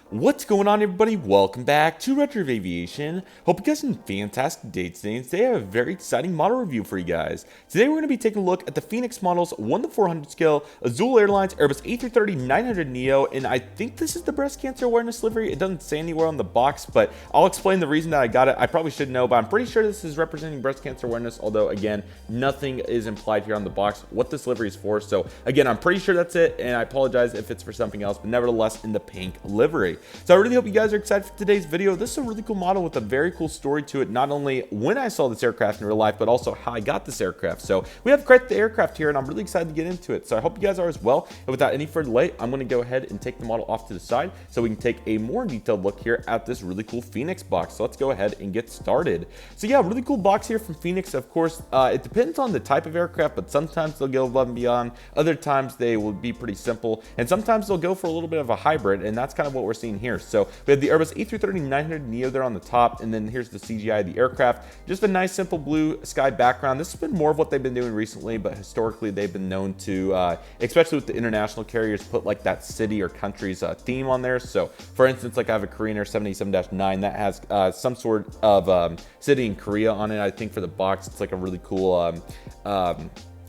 What's going on, everybody? Welcome back to Redriveraviation. Hope you guys are having a fantastic day today, and today I have a very exciting model review for you guys. Today we're going to be taking a look at the Phoenix models 1:400 scale, Auzl Airlines Airbus A330-900Neo, and I think this is the breast cancer awareness livery. It doesn't say anywhere on the box, but I'll explain the reason that I got it. I probably should know, but I'm pretty sure this is representing breast cancer awareness, although again, nothing is implied here on the box what this livery is for. So again, I'm pretty sure that's it, and I apologize if it's for something else, but nevertheless in the pink livery. So I really hope you guys are excited for today's video. This is a really cool model with a very cool story to it, not only when I saw this aircraft in real life, but also how I got this aircraft. So we have quite the aircraft here, and I'm really excited to get into it. So I hope you guys are as well. And without any further delay, I'm going to go ahead and take the model off to the side so we can take a more detailed look here at this really cool Phoenix box. So let's go ahead and get started. So yeah, really cool box here from Phoenix. Of course, it depends on the type of aircraft, but sometimes they'll go above and beyond. Other times they will be pretty simple, and sometimes they'll go for a little bit of a hybrid, and that's kind of what we're seeing here. So we have the Airbus A330-900Neo there on the top, and then here's the CGI of the aircraft. Just a nice simple blue sky background. This has been more of what they've been doing recently, but historically they've been known to, especially with the international carriers, put like that city or country's theme on there. So for instance, like I have a Korean Air 787-9 that has some sort of city in Korea on it. I think for the box it's like a really cool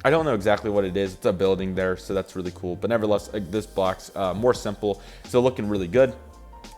I don't know exactly what it is. It's a building there, so that's really cool. But nevertheless, this box, more simple, so looking really good.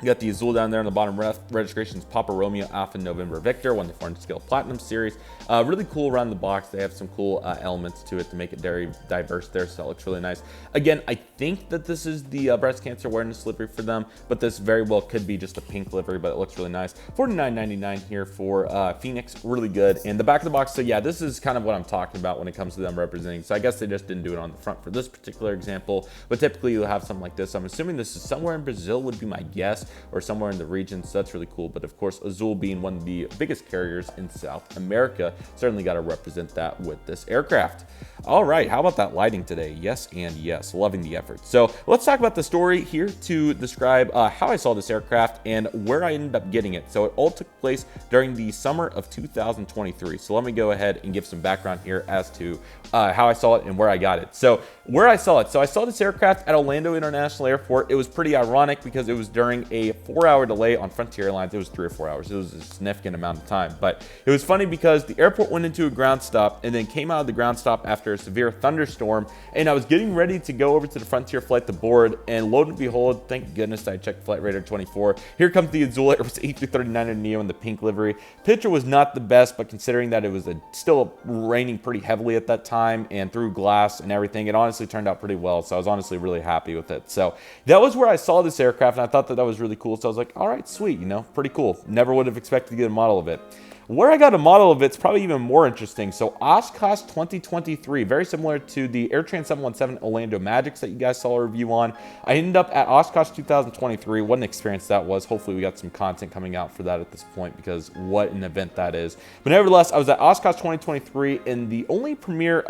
You got the Auzl down there on the bottom. Registrations Papa Romeo Alpha November Victor 1:400 scale Platinum series. Really cool around the box. They have some cool elements to it to make it very diverse there, so that looks really nice. Again, I think that this is the breast cancer awareness livery for them, but this very well could be just a pink livery, but it looks really nice. $49.99 here for Phoenix. Really good. And the back of the box, so yeah, this is kind of what I'm talking about when it comes to them representing. So I guess they just didn't do it on the front for this particular example, but typically you'll have something like this. I'm assuming this is somewhere in Brazil would be my guess, or somewhere in the region, so that's really cool. But of course, Auzl being one of the biggest carriers in South America, certainly got to represent that with this aircraft. All right, how about that lighting today? Yes and yes, loving the effort. So let's talk about the story here to describe how I saw this aircraft and where I ended up getting it. So it all took place during the summer of 2023. So let me go ahead and give some background here as to how I saw it and where I got it. So where I saw it, so I saw this aircraft at Orlando International Airport. It was pretty ironic because it was during a 4-hour delay on Frontier Airlines. It was 3 or 4 hours. It was a significant amount of time, but it was funny because the airport went into a ground stop and then came out of the ground stop after a severe thunderstorm, and I was getting ready to go over to the Frontier flight to board, and lo and behold, thank goodness I checked Flight Radar 24. Here comes the Auzl Airbus A330-900Neo in the pink livery. Picture was not the best, but considering that it was still raining pretty heavily at that time and through glass and everything, it honestly turned out pretty well. So I was honestly really happy with it. So that was where I saw this aircraft, and I thought that was really cool. So I was like, all right, sweet, you know, pretty cool. Never would have expected to get a model of it. Where I got a model of it's probably even more interesting. So Oshkosh 2023, very similar to the AirTran 717 Orlando Magics that you guys saw a review on. I ended up at Oshkosh 2023. What an experience that was. Hopefully we got some content coming out for that at this point, because what an event that is. But nevertheless, I was at Oshkosh 2023, and the only premier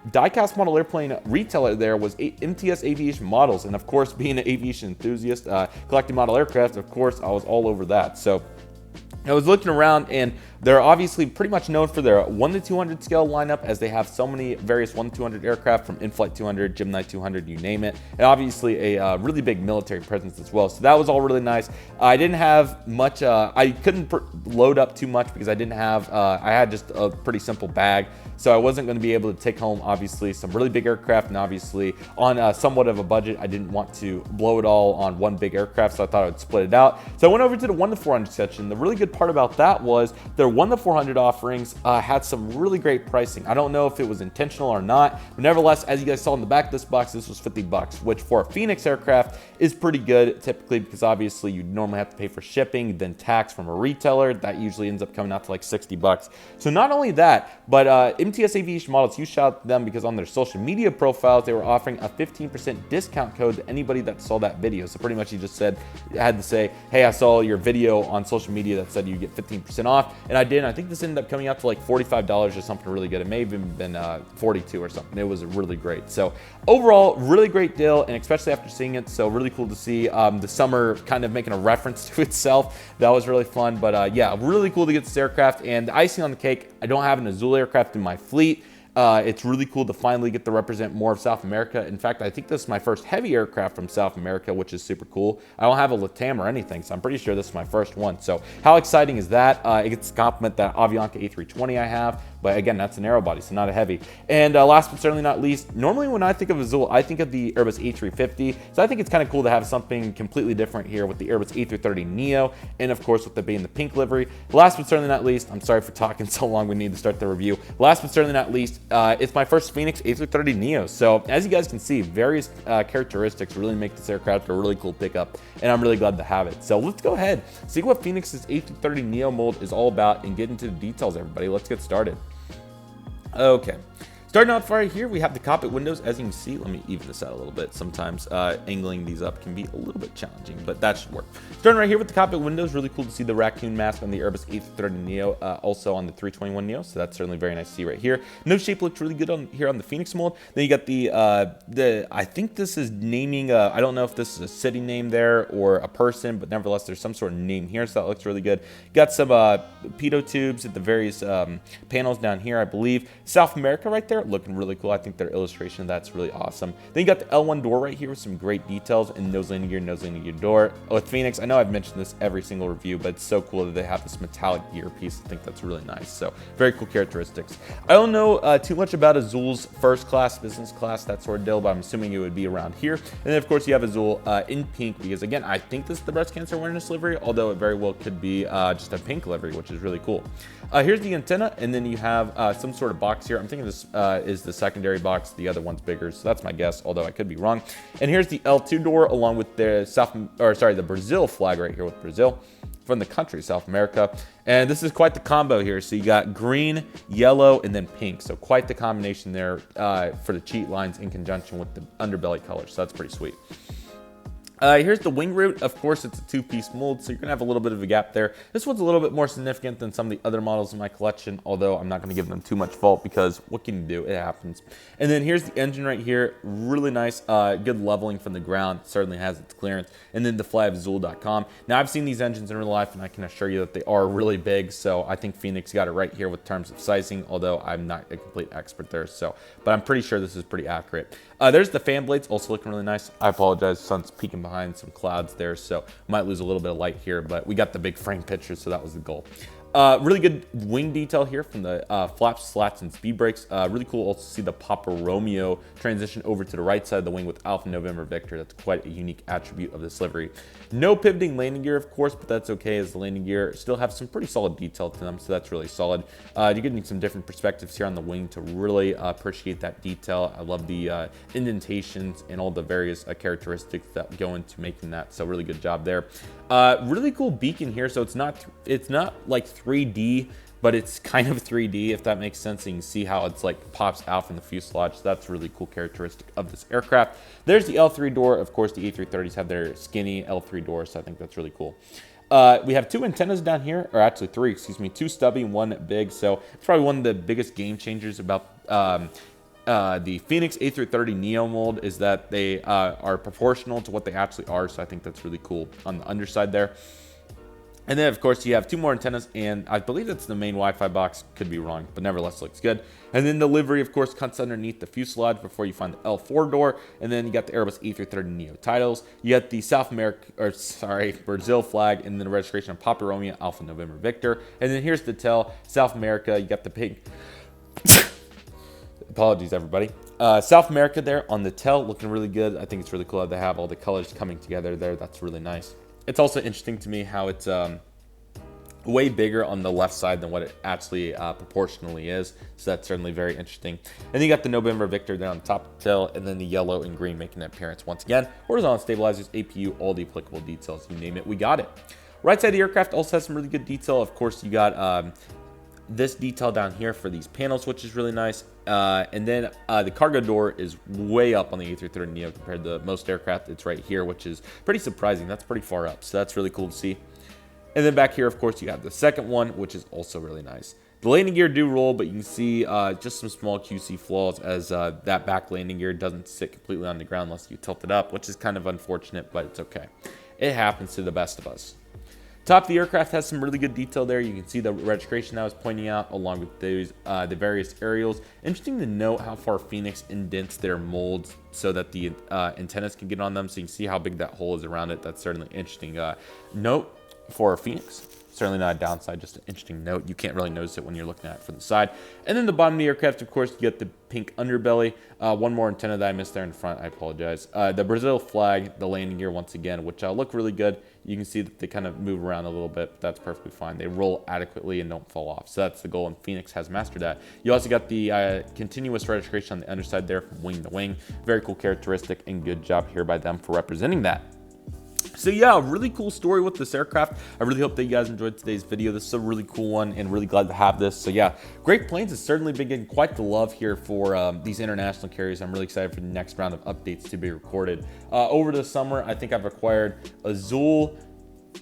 die-cast model airplane retailer there was MTS Aviation Models. And of course, being an aviation enthusiast, collecting model aircraft, of course, I was all over that. So I was looking around, and they're obviously pretty much known for their 1:200 scale lineup, as they have so many various 1:200 aircraft, from In-Flight 200, Gemini 200, you name it, and obviously a really big military presence as well. So that was all really nice. I didn't have much, I couldn't load up too much because I didn't have, I had just a pretty simple bag, so I wasn't going to be able to take home obviously some really big aircraft, and obviously on somewhat of a budget, I didn't want to blow it all on one big aircraft, so I thought I would split it out. So I went over to the 1:400 section. The really good part about that was their 1:400 offerings had some really great pricing. I don't know if it was intentional or not, but nevertheless, as you guys saw in the back of this box, this was $50, which for a Phoenix aircraft is pretty good typically, because obviously you normally have to pay for shipping, then tax from a retailer. That usually ends up coming out to like $60. So not only that, but MTS Aviation Models, you shout out to them because on their social media profiles, they were offering a 15% discount code to anybody that saw that video. So pretty much you just had to say, hey, I saw your video on social media that said you get 15% off, and I did. I think this ended up coming out to like $45 or something really good. It may have even been 42 or something. It was really great. So overall, really great deal, and especially after seeing it, so really cool to see the summer kind of making a reference to itself. That was really fun. But yeah, really cool to get this aircraft. And the icing on the cake, I don't have an Auzl aircraft in my fleet. It's really cool to finally get to represent more of South America. In fact, I think this is my first heavy aircraft from South America, which is super cool. I don't have a LATAM or anything, so I'm pretty sure this is my first one. So how exciting is that? It gets to complement that Aviation A320 I have. But again, that's a narrow body, so not a heavy. And last but certainly not least, normally when I think of Auzl, I think of the Airbus A350. So I think it's kind of cool to have something completely different here with the Airbus A330Neo, and of course with the being the pink livery. Last but certainly not least, I'm sorry for talking so long, we need to start the review. Last but certainly not least, it's my first Phoenix A330Neo. So as you guys can see, various characteristics really make this aircraft a really cool pickup, and I'm really glad to have it. So let's go ahead, see what Phoenix's A330Neo mold is all about, and get into the details, everybody. Let's get started. Okay, starting off right here, we have the cockpit windows. As you can see, let me even this out a little bit. Sometimes angling these up can be a little bit challenging, but that should work. Starting right here with the cockpit windows, really cool to see the raccoon mask on the Airbus A330Neo, also on the 321Neo, so that's certainly very nice to see right here. Nose shape looks really good on here on the Phoenix mold. Then you got the I think this is naming, I don't know if this is a city name there or a person, but nevertheless, there's some sort of name here, so that looks really good. Got some pitot tubes at the various panels down here, I believe. South America right there, looking really cool. I think their illustration of that's really awesome. Then you got the L1 door right here with some great details, and nose landing gear door. With Phoenix, I know I've mentioned this every single review, but it's so cool that they have this metallic gear piece. I think that's really nice. So very cool characteristics. I don't know too much about Auzl's first class, business class, that sort of deal, but I'm assuming it would be around here. And then of course you have Auzl in pink, because again, I think this is the breast cancer awareness livery, although it very well could be just a pink livery, which is really cool. Here's the antenna, and then you have some sort of box here. I'm thinking this is the secondary box. The other one's bigger, so that's my guess, although I could be wrong. And here's the L2 door, along with the the Brazil flag right here with Brazil from the country, South America. And this is quite the combo here. So you got green, yellow, and then pink. So quite the combination there for the cheat lines in conjunction with the underbelly color. So that's pretty sweet. Here's the wing root. Of course, it's a two-piece mold, so you're going to have a little bit of a gap there. This one's a little bit more significant than some of the other models in my collection, although I'm not going to give them too much fault because what can you do? It happens. And then here's the engine right here. Really nice, good leveling from the ground. Certainly has its clearance. And then the fly of Auzl.com. Now, I've seen these engines in real life, and I can assure you that they are really big, so I think Phoenix got it right here with terms of sizing, although I'm not a complete expert there, but I'm pretty sure this is pretty accurate. There's the fan blades, also looking really nice. I apologize, sun's peeking behind some clouds there, so might lose a little bit of light here, but we got the big frame picture, so that was the goal. Really good wing detail here from the flaps, slats, and speed brakes. Really cool also to see the Papa Romeo transition over to the right side of the wing with Alpha November Victor. That's quite a unique attribute of this livery. No pivoting landing gear, of course, but that's okay, as the landing gear still have some pretty solid detail to them, so that's really solid. You're getting some different perspectives here on the wing to really appreciate that detail. I love the indentations and all the various characteristics that go into making that, so really good job there. Really cool beacon here, so it's not like 3D, but it's kind of 3D, if that makes sense. And you can see how it's like pops out from the fuselage. So that's a really cool characteristic of this aircraft. There's the L3 door. Of course, the A330s have their skinny L3 doors, so I think that's really cool. We have two antennas down here, or actually three, excuse me, two stubby and one big. So it's probably one of the biggest game changers about the Phoenix A330Neo mold is that they are proportional to what they actually are. So I think that's really cool on the underside there. And then, of course, you have two more antennas, and I believe that's the main Wi-Fi box. Could be wrong, but nevertheless looks good. And then the livery, of course, cuts underneath the fuselage before you find the L4 door. And then you got the Airbus A330Neo titles. You got the Brazil flag, and then the registration of Papa Romeo Alpha November Victor. And then here's the tail, South America. You got the pink. Apologies, everybody. South America there on the tail, looking really good. I think it's really cool how they have all the colors coming together there. That's really nice. It's also interesting to me how it's way bigger on the left side than what it actually proportionally is. So that's certainly very interesting. And then you got the November Victor there on the top of the tail, and then the yellow and green making an appearance once again. Horizontal stabilizers, APU, all the applicable details, you name it, we got it. Right side of the aircraft also has some really good detail. Of course, you got this detail down here for these panels, which is really nice. And then the cargo door is way up on the A330Neo compared to most aircraft. It's right here, which is pretty surprising. That's pretty far up, so that's really cool to see. And then back here, of course, you have the second one, which is also really nice. The landing gear do roll, but you can see just some small QC flaws as that back landing gear doesn't sit completely on the ground unless you tilt it up, which is kind of unfortunate, but it's okay. It happens to the best of us. Top of the aircraft has some really good detail there. You can see the registration that I was pointing out along with those, the various aerials. Interesting to note how far Phoenix indents their molds so that the antennas can get on them. So you can see how big that hole is around it. That's certainly interesting note for Phoenix. Certainly not a downside, just an interesting note. You can't really notice it when you're looking at it from the side. And then the bottom of the aircraft, of course, you get the pink underbelly. One more antenna that I missed there in front, I apologize. The Brazil flag, the landing gear once again, which look really good. You can see that they kind of move around a little bit, but that's perfectly fine. They roll adequately and don't fall off. So that's the goal, and Phoenix has mastered that. You also got the continuous registration on the underside there from wing to wing. Very cool characteristic, and good job here by them for representing that. So yeah, really cool story with this aircraft. I really hope that you guys enjoyed today's video. This is a really cool one and really glad to have this. So yeah, Great Plains has certainly been getting quite the love here for these international carriers. I'm really excited for the next round of updates to be recorded. Over the summer, I think I've acquired Auzl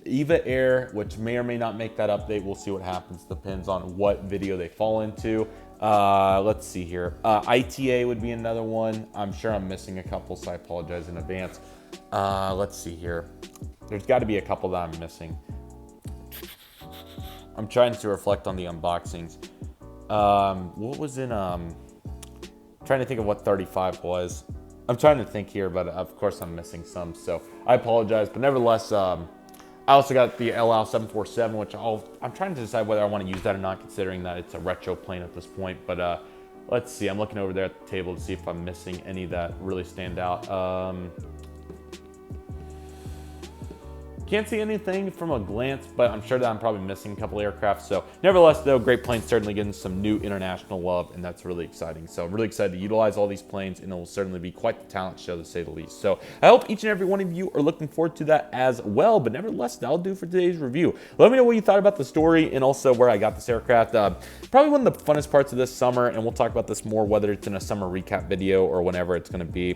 Air, which may or may not make that update. We'll see what happens. Depends on what video they fall into. Let's see here. ITA would be another one. I'm sure I'm missing a couple, so I apologize in advance. Let's see here. There's got to be a couple that I'm missing. I'm trying to reflect on the unboxings. What was in, trying to think of what 35 was. I'm trying to think here, but of course I'm missing some, so I apologize. But nevertheless, I also got the LL 747, which I'm trying to decide whether I want to use that or not, considering that it's a retro plane at this point. But let's see, I'm looking over there at the table to see if I'm missing any that really stand out. Can't see anything from a glance, but I'm sure that I'm probably missing a couple aircraft. So nevertheless, though, Great Plains certainly getting some new international love, and that's really exciting. So I'm really excited to utilize all these planes, and it will certainly be quite the talent show, to say the least. So I hope each and every one of you are looking forward to that as well. But nevertheless, that'll do for today's review. Let me know what you thought about the story and also where I got this aircraft. Probably one of the funnest parts of this summer, and we'll talk about this more, whether it's in a summer recap video or whenever it's going to be.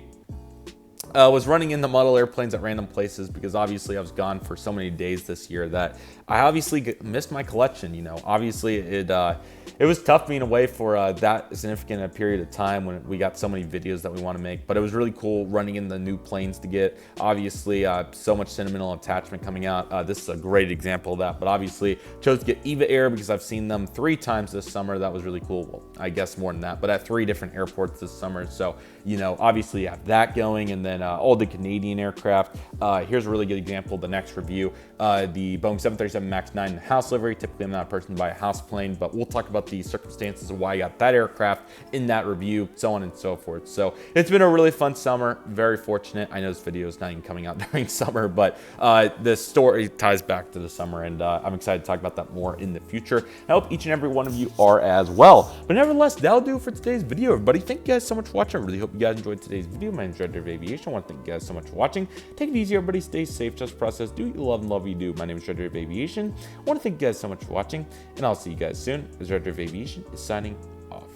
Was running into model airplanes at random places because obviously I was gone for so many days this year that I obviously missed my collection. You know, obviously it was tough being away for that significant a period of time when we got so many videos that we want to make, but it was really cool running in the new planes to get. Obviously so much sentimental attachment coming out. This is a great example of that, but obviously chose to get Eva Air because I've seen them 3 times this summer. That was really cool. Well, I guess more than that, but at 3 different airports this summer. So, you know, obviously you have that going, and then all the Canadian aircraft. Here's a really good example, the next review. The Boeing 737 MAX 9 house livery. Typically I'm not a person to buy a house plane, but we'll talk about the circumstances of why I got that aircraft in that review, so on and so forth. So it's been a really fun summer. Very fortunate. I know this video is not even coming out during summer, but this story ties back to the summer, and I'm excited to talk about that more in the future. I hope each and every one of you are as well. But nevertheless, that'll do it for today's video, everybody. Thank you guys so much for watching. I really hope you guys enjoyed today's video. My name is Redriveraviation. I want to thank you guys so much for watching. Take it easy, everybody. Stay safe. Just process. Do what you love and love what you do. My name is Redriveraviation. I want to thank you guys so much for watching, and I'll see you guys soon as Redriveraviation is signing off.